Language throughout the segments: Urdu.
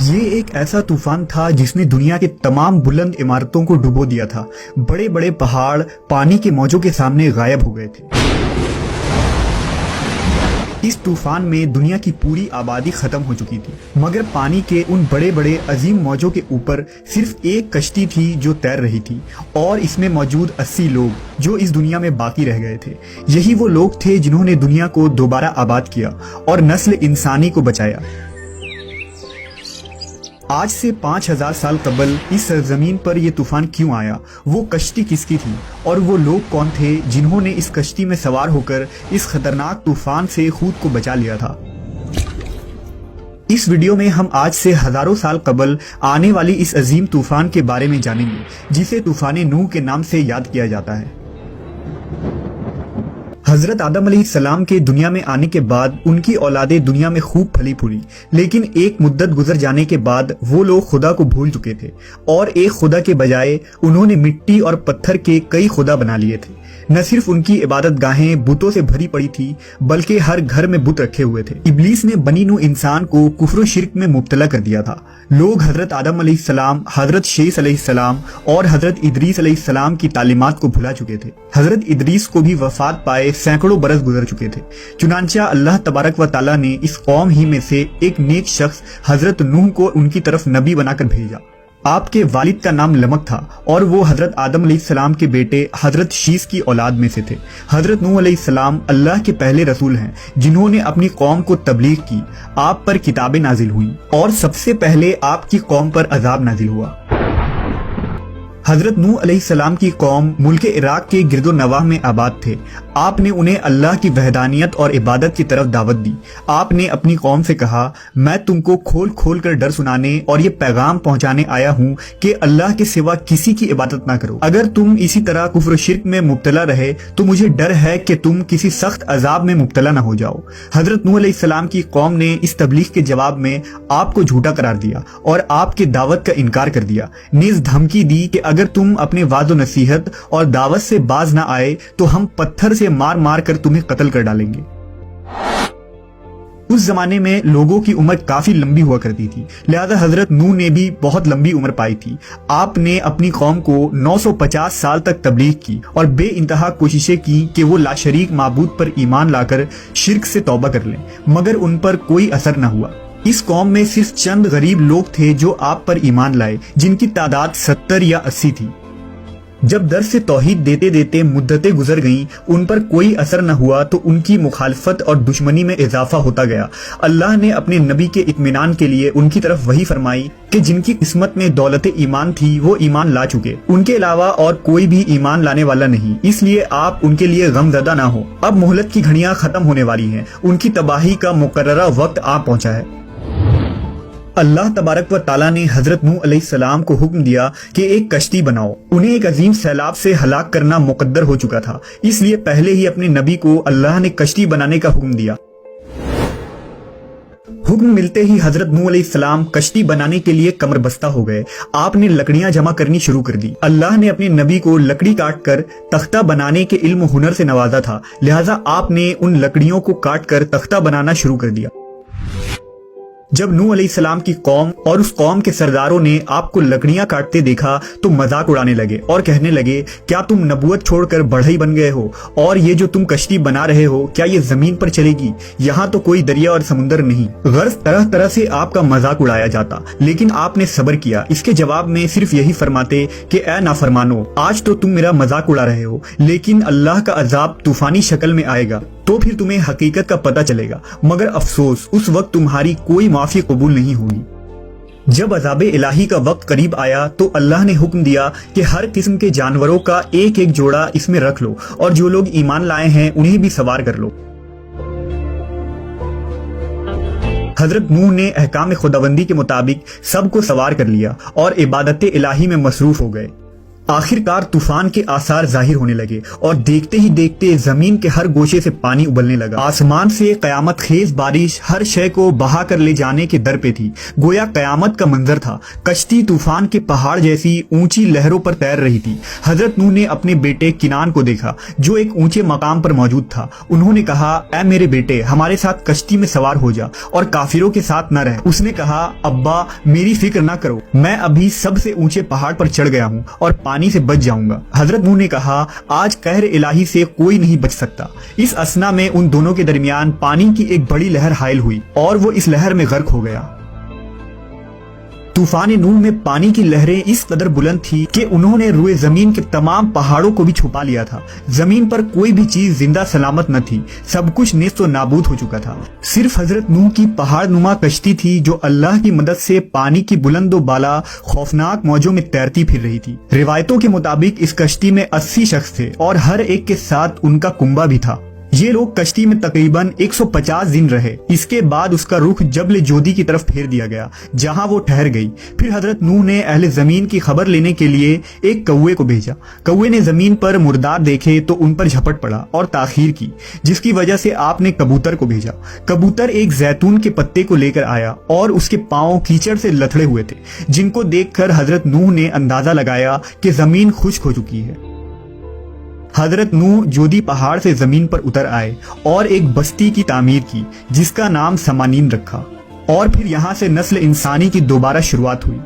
یہ ایک ایسا طوفان تھا جس نے دنیا کے تمام بلند عمارتوں کو ڈبو دیا تھا۔ بڑے بڑے پہاڑ پانی کے موجوں کے سامنے غائب ہو گئے تھے۔ اس طوفان میں دنیا کی پوری آبادی ختم ہو چکی تھی، مگر پانی کے ان بڑے بڑے عظیم موجوں کے اوپر صرف ایک کشتی تھی جو تیر رہی تھی، اور اس میں موجود 80 لوگ جو اس دنیا میں باقی رہ گئے تھے۔ یہی وہ لوگ تھے جنہوں نے دنیا کو دوبارہ آباد کیا اور نسل انسانی کو بچایا۔ آج سے 5000 سال قبل اس سرزمین پر یہ طوفان کیوں آیا، وہ کشتی کس کی تھی، اور وہ لوگ کون تھے جنہوں نے اس کشتی میں سوار ہو کر اس خطرناک طوفان سے خود کو بچا لیا تھا۔ اس ویڈیو میں ہم آج سے ہزاروں سال قبل آنے والی اس عظیم طوفان کے بارے میں جانیں گے، جسے طوفان نوح کے نام سے یاد کیا جاتا ہے۔ حضرت آدم علیہ السلام کے دنیا میں آنے کے بعد ان کی اولادیں دنیا میں خوب پھلی پھولی، لیکن ایک مدت گزر جانے کے بعد وہ لوگ خدا کو بھول چکے تھے، اور ایک خدا کے بجائے انہوں نے مٹی اور پتھر کے کئی خدا بنا لیے تھے۔ نہ صرف ان کی عبادت گاہیں بتوں سے بھری پڑی تھی، بلکہ ہر گھر میں بت رکھے ہوئے تھے۔ ابلیس نے بنی نوح انسان کو کفر و شرک میں مبتلا کر دیا تھا۔ لوگ حضرت آدم علیہ السلام، حضرت شیث علیہ السلام اور حضرت ادریس علیہ السلام کی تعلیمات کو بھلا چکے تھے۔ حضرت ادریس کو بھی وفات پائے سینکڑوں برس گزر چکے تھے، چنانچہ اللہ تبارک و تعالیٰ نے اس قوم ہی میں سے ایک نیک شخص حضرت نوح کو ان کی طرف نبی بنا کر بھیجا۔ آپ کے والد کا نام لمک تھا، اور وہ حضرت آدم علیہ السلام کے بیٹے حضرت شیث کی اولاد میں سے تھے۔ حضرت نوح علیہ السلام اللہ کے پہلے رسول ہیں جنہوں نے اپنی قوم کو تبلیغ کی، آپ پر کتابیں نازل ہوئیں، اور سب سے پہلے آپ کی قوم پر عذاب نازل ہوا۔ حضرت نوح علیہ السلام کی قوم ملک عراق کے گرد و نواح میں آباد تھے۔ آپ نے انہیں اللہ کی وحدانیت اور عبادت کی طرف دعوت دی۔ آپ نے اپنی قوم سے کہا، میں تم کو کھول کھول کر ڈر سنانے اور یہ پیغام پہنچانے آیا ہوں کہ اللہ کے سوا کسی کی عبادت نہ کرو۔ اگر تم اسی طرح کفر و شرک میں مبتلا رہے تو مجھے ڈر ہے کہ تم کسی سخت عذاب میں مبتلا نہ ہو جاؤ۔ حضرت نوح علیہ السلام کی قوم نے اس تبلیغ کے جواب میں آپ کو جھوٹا قرار دیا اور آپ کی دعوت کا انکار کر دیا، نیز دھمکی دی کہ اگر تم اپنے وعد و نصیحت اور دعوت سے باز نہ آئے تو ہم پتھر سے مار مار کر تمہیں قتل کر ڈالیں گے۔ اس زمانے میں لوگوں کی عمر کافی لمبی ہوا کرتی تھی، لہذا حضرت نوح نے بھی بہت لمبی عمر پائی تھی۔ آپ نے اپنی قوم کو 950 سال تک تبلیغ کی اور بے انتہا کوششیں کی کہ وہ لاشریک معبود پر ایمان لا کر شرک سے توبہ کر لیں، مگر ان پر کوئی اثر نہ ہوا۔ اس قوم میں صرف چند غریب لوگ تھے جو آپ پر ایمان لائے، جن کی تعداد 70 یا 80 تھی۔ جب درس سے توحید دیتے دیتے مدتیں گزر گئیں، ان پر کوئی اثر نہ ہوا تو ان کی مخالفت اور دشمنی میں اضافہ ہوتا گیا۔ اللہ نے اپنے نبی کے اطمینان کے لیے ان کی طرف وحی فرمائی کہ جن کی قسمت میں دولت ایمان تھی وہ ایمان لا چکے، ان کے علاوہ اور کوئی بھی ایمان لانے والا نہیں، اس لیے آپ ان کے لیے غم زدہ نہ ہو۔ اب مہلت کی گھڑیاں ختم ہونے والی ہیں، ان کی تباہی کا مقررہ وقت آ پہنچا ہے۔ اللہ تبارک و تعالیٰ نے حضرت نوح علیہ السلام کو حکم دیا کہ ایک کشتی بناؤ۔ انہیں ایک عظیم سیلاب سے ہلاک کرنا مقدر ہو چکا تھا، اس لیے پہلے ہی اپنے نبی کو اللہ نے کشتی بنانے کا حکم دیا۔ حکم ملتے ہی حضرت نوح علیہ السلام کشتی بنانے کے لیے کمر بستہ ہو گئے۔ آپ نے لکڑیاں جمع کرنی شروع کر دی۔ اللہ نے اپنے نبی کو لکڑی کاٹ کر تختہ بنانے کے علم و ہنر سے نوازا تھا، لہٰذا آپ نے ان لکڑیوں کو کاٹ کر تختہ بنانا شروع کر دیا۔ جب نوح علیہ السلام کی قوم اور اس قوم کے سرداروں نے آپ کو لکڑیاں کاٹتے دیکھا تو مذاق اڑانے لگے اور کہنے لگے، کیا تم نبوت چھوڑ کر بڑھئی بن گئے ہو؟ اور یہ جو تم کشتی بنا رہے ہو کیا یہ زمین پر چلے گی؟ یہاں تو کوئی دریا اور سمندر نہیں۔ غرض طرح طرح سے آپ کا مذاق اڑایا جاتا، لیکن آپ نے صبر کیا۔ اس کے جواب میں صرف یہی فرماتے کہ اے نافرمانو، آج تو تم میرا مذاق اڑا رہے ہو، لیکن اللہ کا عذاب طوفانی شکل میں آئے گا تو پھر تمہیں حقیقت کا پتہ چلے گا، مگر افسوس اس وقت تمہاری کوئی معافی قبول نہیں ہوگی۔ جب عذاب الہی کا وقت قریب آیا تو اللہ نے حکم دیا کہ ہر قسم کے جانوروں کا ایک ایک جوڑا اس میں رکھ لو، اور جو لوگ ایمان لائے ہیں انہیں بھی سوار کر لو۔ حضرت نوح نے احکام خداوندی کے مطابق سب کو سوار کر لیا اور عبادت الہی میں مصروف ہو گئے۔ آخرکار طوفان کے آثار ظاہر ہونے لگے اور دیکھتے ہی دیکھتے زمین کے ہر گوشے سے پانی ابلنے لگا۔ آسمان سے قیامت خیز بارش ہر شے کو بہا کر لے جانے کے در پہ تھی، گویا قیامت کا منظر تھا۔ کشتی طوفان کے پہاڑ جیسی اونچی لہروں پر تیر رہی تھی۔ حضرت نوح نے اپنے بیٹے کنان کو دیکھا جو ایک اونچے مقام پر موجود تھا۔ انہوں نے کہا، اے میرے بیٹے، ہمارے ساتھ کشتی میں سوار ہو جا اور کافروں کے ساتھ نہ رہ۔ اس نے کہا، ابا میری فکر نہ کرو، میں ابھی سب سے اونچے پہاڑ پر چڑھ گیا ہوں اور پانی سے بچ جاؤں گا۔ حضرت نوح نے کہا، آج قہر الہی سے کوئی نہیں بچ سکتا۔ اس اثنا میں ان دونوں کے درمیان پانی کی ایک بڑی لہر حائل ہوئی اور وہ اس لہر میں غرق ہو گیا۔ طوفان نوح میں پانی کی لہریں اس قدر بلند تھی کہ انہوں نے روئے زمین کے تمام پہاڑوں کو بھی چھپا لیا تھا۔ زمین پر کوئی بھی چیز زندہ سلامت نہ تھی، سب کچھ نیست و نابود ہو چکا تھا۔ صرف حضرت نوح کی پہاڑ نما کشتی تھی جو اللہ کی مدد سے پانی کی بلند و بالا خوفناک موجوں میں تیرتی پھر رہی تھی۔ روایتوں کے مطابق اس کشتی میں 80 شخص تھے اور ہر ایک کے ساتھ ان کا کنبہ بھی تھا۔ یہ لوگ کشتی میں تقریباً 150 دن رہے۔ اس کے بعد اس کا رخ جبل جودی کی طرف پھیر دیا گیا جہاں وہ ٹھہر گئی۔ پھر حضرت نوح نے اہل زمین کی خبر لینے کے لیے ایک کوے کو بھیجا۔ کوے نے زمین پر مردار دیکھے تو ان پر جھپٹ پڑا اور تاخیر کی، جس کی وجہ سے آپ نے کبوتر کو بھیجا۔ کبوتر ایک زیتون کے پتے کو لے کر آیا اور اس کے پاؤں کیچڑ سے لتھڑے ہوئے تھے، جن کو دیکھ کر حضرت نوح نے اندازہ لگایا کہ زمین خشک ہو چکی ہے۔ حضرت نوح جودی پہاڑ سے زمین پر اتر آئے اور ایک بستی کی تعمیر کی جس کا نام سمانین رکھا، اور پھر یہاں سے نسل انسانی کی دوبارہ شروعات ہوئی۔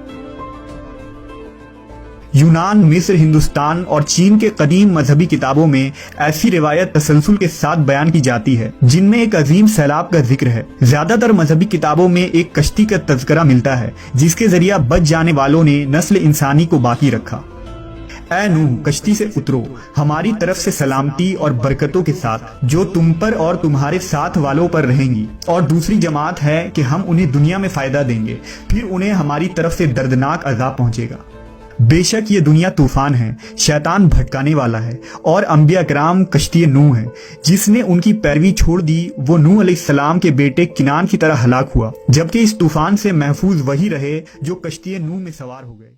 یونان، مصر، ہندوستان اور چین کے قدیم مذہبی کتابوں میں ایسی روایت تسلسل کے ساتھ بیان کی جاتی ہے جن میں ایک عظیم سیلاب کا ذکر ہے۔ زیادہ تر مذہبی کتابوں میں ایک کشتی کا تذکرہ ملتا ہے جس کے ذریعہ بچ جانے والوں نے نسل انسانی کو باقی رکھا۔ اے نوح، کشتی سے اترو، ہماری طرف سے سلامتی اور برکتوں کے ساتھ جو تم پر اور تمہارے ساتھ والوں پر رہیں گی، اور دوسری جماعت ہے کہ ہم انہیں دنیا میں فائدہ دیں گے، پھر انہیں ہماری طرف سے دردناک عذاب پہنچے گا۔ بے شک یہ دنیا طوفان ہے، شیطان بھٹکانے والا ہے، اور انبیاء کرام کشتی نوح ہے۔ جس نے ان کی پیروی چھوڑ دی وہ نوح علیہ السلام کے بیٹے کنان کی طرح ہلاک ہوا، جبکہ اس طوفان سے محفوظ وہی رہے جو کشتی نوح میں سوار ہو گئے۔